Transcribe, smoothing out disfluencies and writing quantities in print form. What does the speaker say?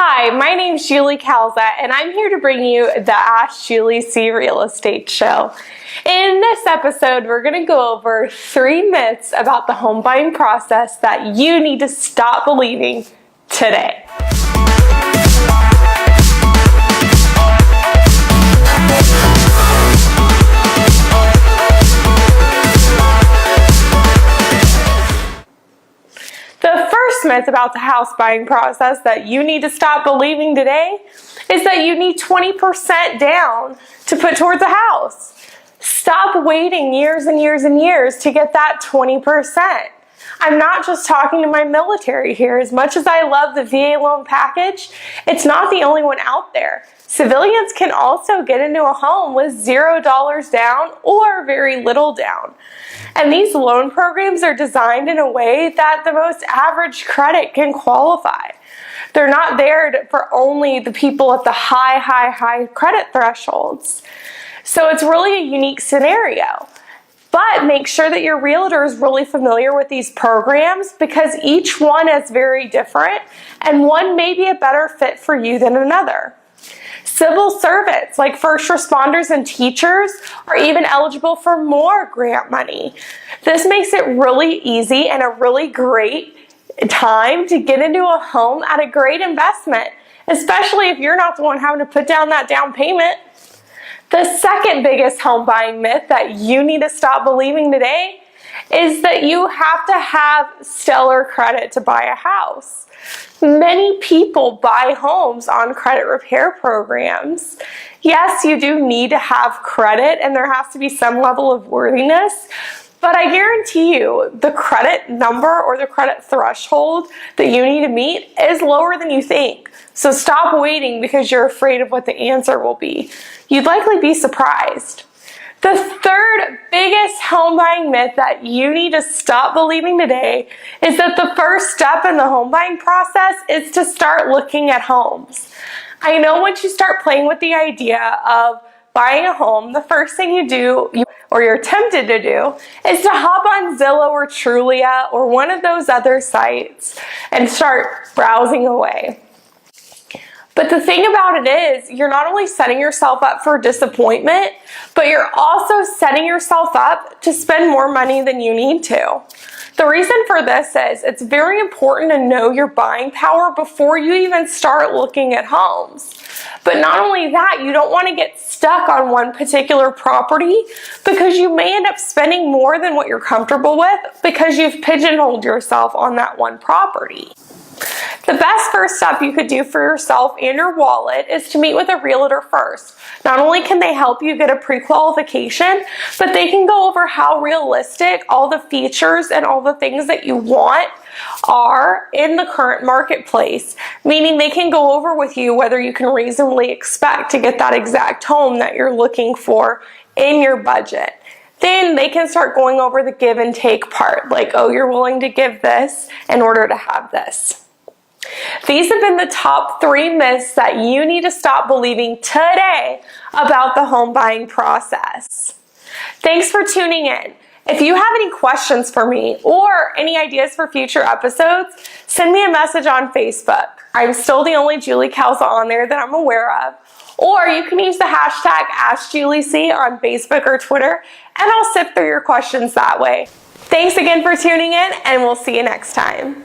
Hi, my name's Julie Calza, and I'm here to bring you the Ask Julie C Real Estate Show. In this episode, we're going to go over 3 myths about the home buying process that you need to stop believing today. The first myth about the house buying process that you need to stop believing today is that you need 20% down to put towards a house. Stop waiting years and years and years to get that 20%. I'm not just talking to my military here. As much as I love the VA loan package, it's not the only one out there. Civilians can also get into a home with $0 down or very little down. And these loan programs are designed in a way that the most average credit can qualify. They're not there for only the people at the high credit thresholds. So it's really a unique scenario. But make sure that your realtor is really familiar with these programs because each one is very different and one may be a better fit for you than another. Civil servants like first responders and teachers are even eligible for more grant money. This makes it really easy and a really great time to get into a home at a great investment, especially if you're not the one having to put down that down payment. The second biggest home buying myth that you need to stop believing today is that you have to have stellar credit to buy a house. Many people buy homes on credit repair programs. Yes, you do need to have credit and there has to be some level of worthiness, but I guarantee you the credit number or the credit threshold that you need to meet is lower than you think. So stop waiting because you're afraid of what the answer will be. You'd likely be surprised. The third biggest home buying myth that you need to stop believing today is that the first step in the home buying process is to start looking at homes. I know once you start playing with the idea of buying a home, the first thing you do, or you're tempted to do, is to hop on Zillow or Trulia or one of those other sites and start browsing away. But the thing about it is, you're not only setting yourself up for disappointment, but you're also setting yourself up to spend more money than you need to. The reason for this is it's very important to know your buying power before you even start looking at homes. But not only that, you don't want to get stuck on one particular property because you may end up spending more than what you're comfortable with because you've pigeonholed yourself on that one property. The best first step you could do for yourself and your wallet is to meet with a realtor first. Not only can they help you get a pre-qualification, but they can go over how realistic all the features and all the things that you want are in the current marketplace, meaning they can go over with you whether you can reasonably expect to get that exact home that you're looking for in your budget. Then they can start going over the give and take part, like, oh, you're willing to give this in order to have this. These have been the top 3 myths that you need to stop believing today about the home buying process. Thanks for tuning in. If you have any questions for me or any ideas for future episodes, send me a message on Facebook. I'm still the only Julie Calza on there that I'm aware of. Or you can use the hashtag AskJulieC on Facebook or Twitter, and I'll sift through your questions that way. Thanks again for tuning in, and we'll see you next time.